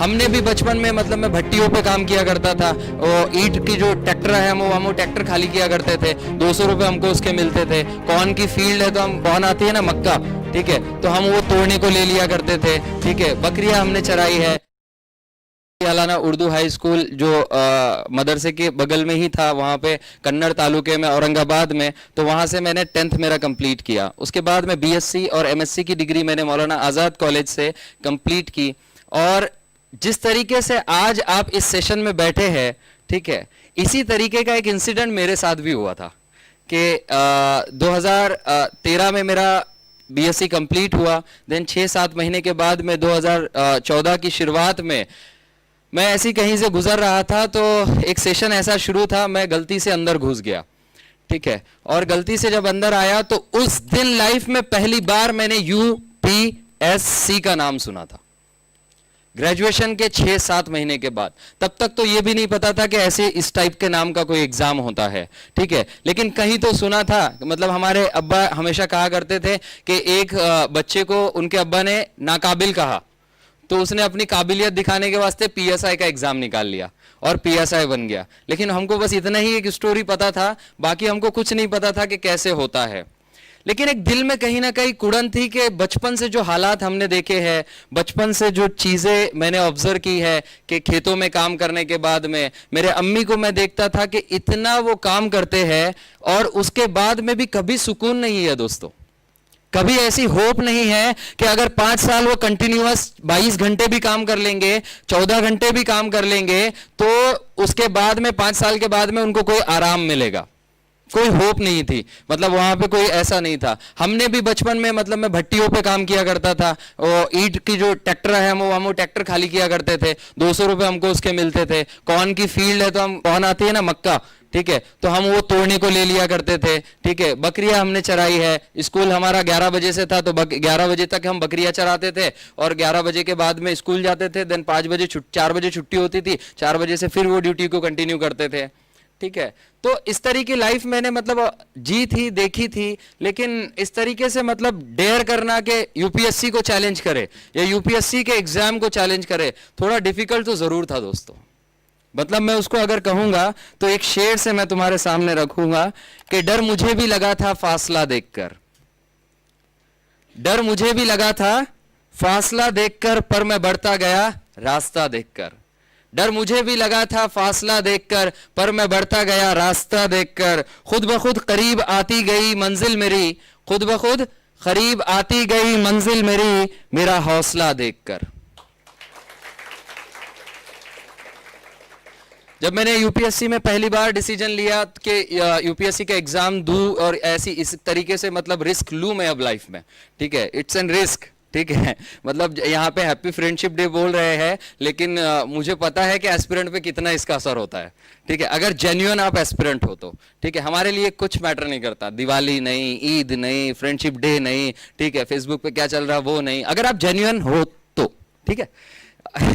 हमने भी बचपन में मतलब मैं भट्टियों पे काम किया करता था। वो ईंट की जो ट्रैक्टर है हम वो ट्रैक्टर खाली किया करते थे। 200 रुपये हमको उसके मिलते थे। कॉर्न की फील्ड है तो हम कॉर्न आती है ना मक्का, ठीक है, तो हम वो तोड़ने को ले लिया करते थे। ठीक है, बकरियां हमने चराई है। अलाना उर्दू हाई स्कूल जो मदरसे के बगल में ही था, वहाँ पे कन्नड़ तालुके में औरंगाबाद में, तो वहाँ से मैंने 10th मेरा कंप्लीट किया। उसके बाद में बीएससी और एमएससी की डिग्री मैंने मौलाना आज़ाद कॉलेज से कंप्लीट की। और जिस तरीके से आज आप इस सेशन में बैठे हैं, ठीक है, इसी तरीके का एक इंसिडेंट मेरे साथ भी हुआ था कि 2013 में मेरा बीएससी कंप्लीट हुआ। देन 6-7 महीने के बाद में 2014 की शुरुआत में मैं ऐसी कहीं से गुजर रहा था, तो एक सेशन ऐसा शुरू था, मैं गलती से अंदर घुस गया, ठीक है, और गलती से जब अंदर आया तो उस दिन लाइफ में पहली बार मैंने यूपीएससी का नाम सुना था, ग्रेजुएशन के 6-7 महीने के बाद। तब तक तो ये भी नहीं पता था कि ऐसे इस टाइप के नाम का कोई एग्जाम होता है, ठीक है, लेकिन कहीं तो सुना था। मतलब हमारे अब्बा हमेशा कहा करते थे कि एक बच्चे को उनके अब्बा ने नाकाबिल कहा, तो उसने अपनी काबिलियत दिखाने के वास्ते पीएसआई का एग्जाम निकाल लिया और पीएसआई बन गया। लेकिन हमको बस इतना ही एक स्टोरी पता था, बाकी हमको कुछ नहीं पता था कि कैसे होता है। लेकिन एक दिल में कहीं ना कहीं कुड़न थी कि बचपन से जो हालात हमने देखे हैं, बचपन से जो चीजें मैंने ऑब्जर्व की है कि खेतों में काम करने के बाद में मेरे अम्मी को मैं देखता था कि इतना वो काम करते हैं और उसके बाद में भी कभी सुकून नहीं है दोस्तों। कभी ऐसी होप नहीं है कि अगर 5 साल वो कंटिन्यूअस 22 घंटे भी काम कर लेंगे, 14 घंटे भी काम कर लेंगे, तो उसके बाद में 5 साल के बाद में उनको कोई आराम मिलेगा। कोई होप नहीं थी, मतलब वहां पे कोई ऐसा नहीं था। हमने भी बचपन में मतलब मैं भट्टियों पे काम किया करता था। वो ईंट की जो ट्रैक्टर है हम वो ट्रैक्टर खाली किया करते थे। 200 रुपये हमको उसके मिलते थे। कॉर्न की फील्ड है तो हम कॉर्न आती है ना मक्का, ठीक है, तो हम वो तोड़ने को ले लिया करते थे। ठीक है, बकरियां हमने चराई है। स्कूल हमारा 11 बजे से था, तो 11 बजे तक हम बकरियां चराते थे और 11 बजे के बाद में स्कूल जाते थे। देन 4 बजे छुट्टी होती थी, 4 बजे से फिर वो ड्यूटी को कंटिन्यू करते थे। ठीक है, तो इस तरीके की लाइफ मैंने मतलब जी थी, देखी थी। लेकिन इस तरीके से मतलब डेयर करना कि यूपीएससी को चैलेंज करे या यूपीएससी के एग्जाम को चैलेंज करे, थोड़ा डिफिकल्ट तो जरूर था दोस्तों। मतलब मैं उसको अगर कहूंगा तो एक शेर से मैं तुम्हारे सामने रखूंगा कि डर मुझे भी लगा था फासला देखकर, डर मुझे भी लगा था फासला देखकर, पर मैं बढ़ता गया रास्ता देखकर। डर मुझे भी लगा था फासला देखकर, पर मैं बढ़ता गया रास्ता देखकर। खुद ब खुद करीब आती गई मंजिल मेरी, खुद ब खुद करीब आती गई मंजिल मेरी, मेरा हौसला देखकर। जब मैंने यूपीएससी में पहली बार डिसीजन लिया कि यूपीएससी का एग्जाम दूं और ऐसी इस तरीके से मतलब रिस्क लूं मैं अब लाइफ में, ठीक है, इट्स एन रिस्क, ठीक है। मतलब यहाँ पे हैप्पी फ्रेंडशिप डे बोल रहे हैं, लेकिन मुझे पता है कि एस्पिरेंट पे कितना इसका असर होता है, ठीक है, अगर जेन्युइन आप एस्पिरेंट हो तो। ठीक है, हमारे लिए कुछ मैटर नहीं करता, दिवाली नहीं, ईद नहीं, फ्रेंडशिप डे नहीं, ठीक है, फेसबुक पे क्या चल रहा है वो नहीं, अगर आप जेन्युइन हो तो, ठीक है।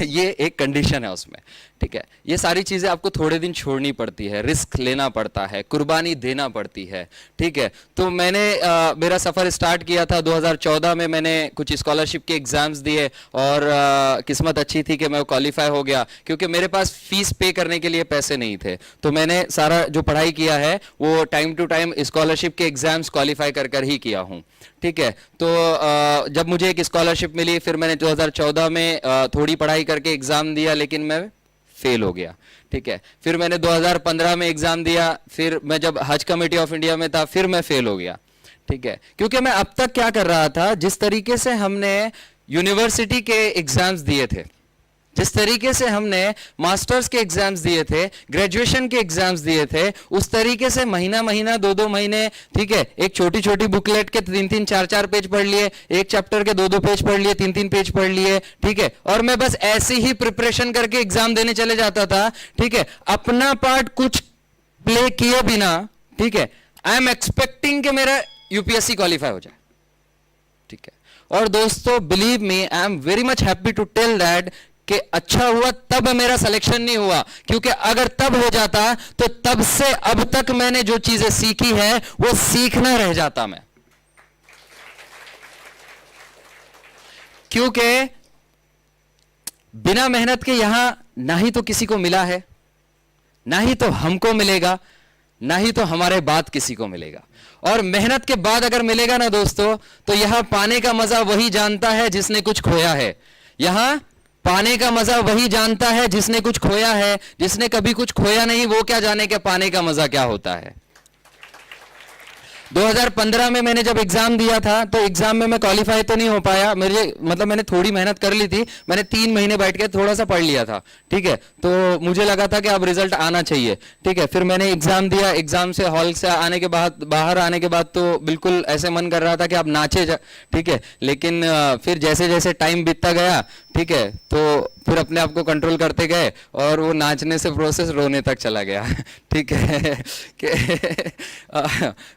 ये एक कंडीशन है उसमें, ठीक है। ये सारी चीजें आपको थोड़े दिन छोड़नी पड़ती है, रिस्क लेना पड़ता है, कुर्बानी देना पड़ती है, ठीक है। तो मैंने मेरा सफर स्टार्ट किया था 2014 में। मैंने कुछ स्कॉलरशिप के एग्जाम्स दिए और किस्मत अच्छी थी कि मैं क्वालिफाई हो गया, क्योंकि मेरे पास फीस पे करने के लिए पैसे नहीं थे। तो मैंने सारा जो पढ़ाई किया है वो टाइम टू टाइम स्कॉलरशिप के एग्जाम्स क्वालिफाई कर कर ही किया हूँ, ठीक है। तो जब मुझे एक स्कॉलरशिप मिली, फिर मैंने 2014 में थोड़ी पढ़ाई करके एग्जाम दिया, लेकिन मैं फेल हो गया, ठीक है। फिर मैंने 2015 में एग्जाम दिया, फिर मैं जब हज कमेटी ऑफ इंडिया में था फिर मैं फेल हो गया, ठीक है। क्योंकि मैं अब तक क्या कर रहा था, जिस तरीके से हमने यूनिवर्सिटी के एग्जाम्स दिए थे, जिस तरीके से हमने मास्टर्स के एग्जाम्स दिए थे, ग्रेजुएशन के एग्जाम्स दिए थे, उस तरीके से महीना महीना 2-2 महीने, ठीक है, एक छोटी छोटी बुकलेट के 3-3 4-4 पेज पढ़ लिए, एक चैप्टर के 2-2 पेज पढ़ लिए, 3-3 पेज पढ़ लिए, ठीक है, और मैं बस ऐसे ही प्रिपरेशन करके एग्जाम देने चले जाता था, ठीक है, अपना पार्ट कुछ प्ले किए बिना, ठीक है। आई एम एक्सपेक्टिंग कि मेरा यूपीएससी क्वालिफाई हो जाए, ठीक है। और दोस्तों believe me, I am very much happy to tell that कि अच्छा हुआ तब मेरा सिलेक्शन नहीं हुआ, क्योंकि अगर तब हो जाता तो तब से अब तक मैंने जो चीजें सीखी है वो सीखना रह जाता मैं। क्योंकि बिना मेहनत के यहां ना ही तो किसी को मिला है, ना ही तो हमको मिलेगा, ना ही तो हमारे बाद किसी को मिलेगा। और मेहनत के बाद अगर मिलेगा ना दोस्तों, तो यहां पाने का मजा वही जानता है जिसने कुछ खोया है। यहां पाने का मजा वही जानता है जिसने कुछ खोया है। जिसने कभी कुछ खोया नहीं, वो क्या जाने के पाने का मजा क्या होता है। 2015 में मैंने जब एग्जाम दिया था, तो एग्जाम में मैं क्वालिफाई तो नहीं हो पाया। मेरे मतलब मैंने थोड़ी मेहनत कर ली थी, मैंने 3 महीने बैठ के थोड़ा सा पढ़ लिया था, ठीक है। तो मुझे लगा था कि अब रिजल्ट आना चाहिए, ठीक है। फिर मैंने एग्जाम दिया, एग्जाम से हॉल से आने के बाद, बाहर आने के बाद तो बिल्कुल ऐसे मन कर रहा था कि अब नाचे जा, ठीक है। लेकिन फिर जैसे जैसे टाइम बीतता गया, ठीक है, तो फिर अपने आप को कंट्रोल करते गए और वो नाचने से प्रोसेस रोने तक चला गया, ठीक है। कि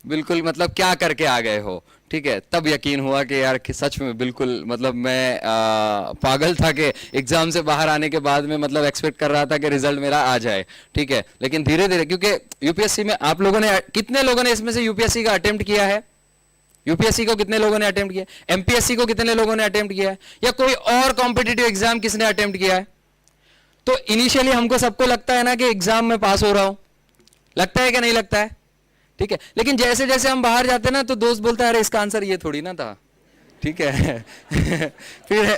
बिल्कुल मतलब क्या करके आ गए हो, ठीक है। तब यकीन हुआ कि यार कि सच में बिल्कुल मतलब मैं पागल था कि एग्जाम से बाहर आने के बाद में मतलब एक्सपेक्ट कर रहा था कि रिजल्ट मेरा आ जाए, ठीक है। लेकिन धीरे धीरे, क्योंकि यूपीएससी में आप लोगों ने, कितने लोगों ने इसमें से यूपीएससी का अटेम्प्ट किया है? यूपीएससी को कितने लोगों ने अटेम्प्ट किया? एमपीएससी को कितने लोगों ने अटेम्प्ट किया है? या कोई और कॉम्पिटिटिव एग्जाम किसने अटेम्प्ट किया है? तो इनिशियली हमको सबको लगता है ना कि एग्जाम में पास हो रहा हूं, लगता है कि नहीं लगता है, ठीक है। लेकिन जैसे जैसे हम बाहर जाते हैं ना, तो दोस्त बोलता है अरे इसका आंसर ये थोड़ी ना था, ठीक है।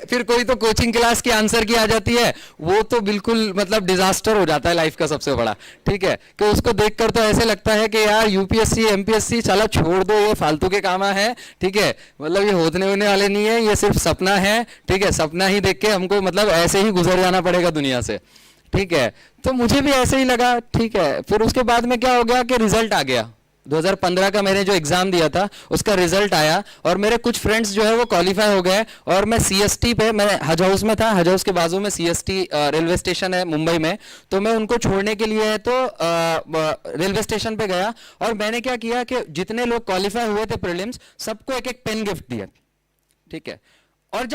फिर कोई तो कोचिंग क्लास की आंसर की आ जाती है, वो तो बिल्कुल मतलब डिजास्टर हो जाता है लाइफ का सबसे बड़ा, ठीक है। कि उसको देखकर तो ऐसे लगता है कि यार यूपीएससी एमपीएससी चलो छोड़ दो, ये फालतू के काम है, ठीक है। मतलब ये होने वाले नहीं है, ये सिर्फ सपना है, ठीक है। सपना ही देख के हमको मतलब ऐसे ही गुजर जाना पड़ेगा दुनिया से, ठीक है। तो मुझे भी ऐसे ही लगा, ठीक है। फिर उसके बाद में क्या हो गया कि रिजल्ट आ गया। 2015 का मैंने जो एग्जाम दिया था उसका रिजल्ट आया और मेरे कुछ फ्रेंड्स जो है वो क्वालिफाई हो गए। और मैं सीएसटी पे, मैं हज हाउस में था, हज हाउस के बाजू में सीएसटी रेलवे स्टेशन है मुंबई में, तो मैं उनको छोड़ने के लिए तो रेलवे स्टेशन पे गया। और मैंने क्या किया कि जितने लोग क्वालिफाई हुए थे प्रीलिम्स, सबको एक एक पेन गिफ्ट दिया, ठीक है। और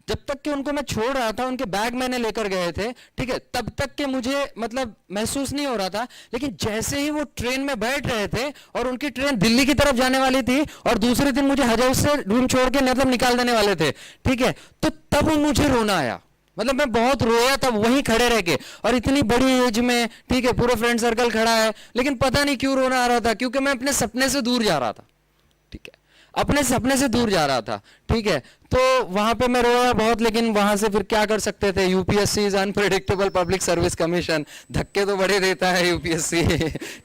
जब तक कि उनको मैं छोड़ रहा था, उनके बैग मैंने लेकर गए थे, ठीक है, तब तक के मुझे मतलब महसूस नहीं हो रहा था। लेकिन जैसे ही वो ट्रेन में बैठ रहे थे और उनकी ट्रेन दिल्ली की तरफ जाने वाली थी और दूसरे दिन मुझे हज हाउस से रूम छोड़ के मतलब निकाल देने वाले थे, ठीक है, तो तब मुझे रोना आया। मतलब मैं बहुत रोया तब वहीं खड़े रह के, और इतनी बड़ी एज में, ठीक है, पूरा फ्रेंड सर्कल खड़ा है, लेकिन पता नहीं क्यों रोना आ रहा था, क्योंकि मैं अपने सपने से दूर जा रहा था, ठीक है, अपने सपने से दूर जा रहा था, ठीक है। तो वहां पे मैं रोया बहुत, लेकिन वहां से फिर क्या कर सकते थे। UPSC is unpredictable public service commission, धक्के तो बड़े देता है यूपीएससी,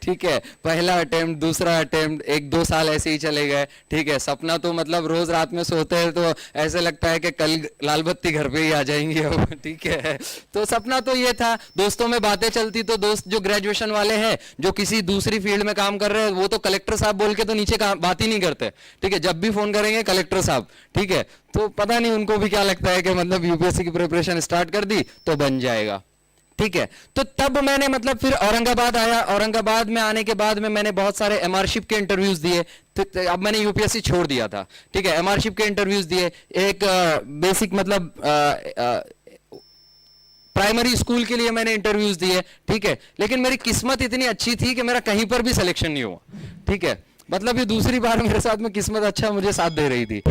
ठीक है। पहला अटेम्प्ट, दूसरा अटेम्प्ट, 1-2 साल ऐसे ही चले गए, ठीक है। सपना तो मतलब रोज रात में सोते हैं तो ऐसे लगता है कि कल लाल बत्ती घर पे ही आ जाएंगी अब, ठीक है। तो सपना तो ये था, दोस्तों में बातें चलती, तो दोस्त जो ग्रेजुएशन वाले हैं, जो किसी दूसरी फील्ड में काम कर रहे हैं, वो तो कलेक्टर साहब बोल के तो नीचे बात ही नहीं करते, ठीक है। जब भी फोन करेंगे कलेक्टर साहब, ठीक है। तो पता नहीं उनको भी क्या लगता है कि मतलब यूपीएससी की प्रिपरेशन स्टार्ट कर दी तो बन जाएगा, ठीक है। तो तब मैंने मतलब फिर औरंगाबाद आया। औरंगाबाद में आने के बाद में मैंने बहुत सारे एमआरशिप के इंटरव्यूज दिए। तो अब मैंने यूपीएससी छोड़ दिया था, ठीक है। एमआरशिप के इंटरव्यूज दिए, एक बेसिक मतलब प्राइमरी स्कूल के लिए मैंने इंटरव्यूज दिए, ठीक है। लेकिन मेरी किस्मत इतनी अच्छी थी कि मेरा कहीं पर भी सिलेक्शन नहीं हुआ, ठीक है। मतलब ये दूसरी बार मेरे साथ में किस्मत अच्छा मुझे साथ दे रही थी।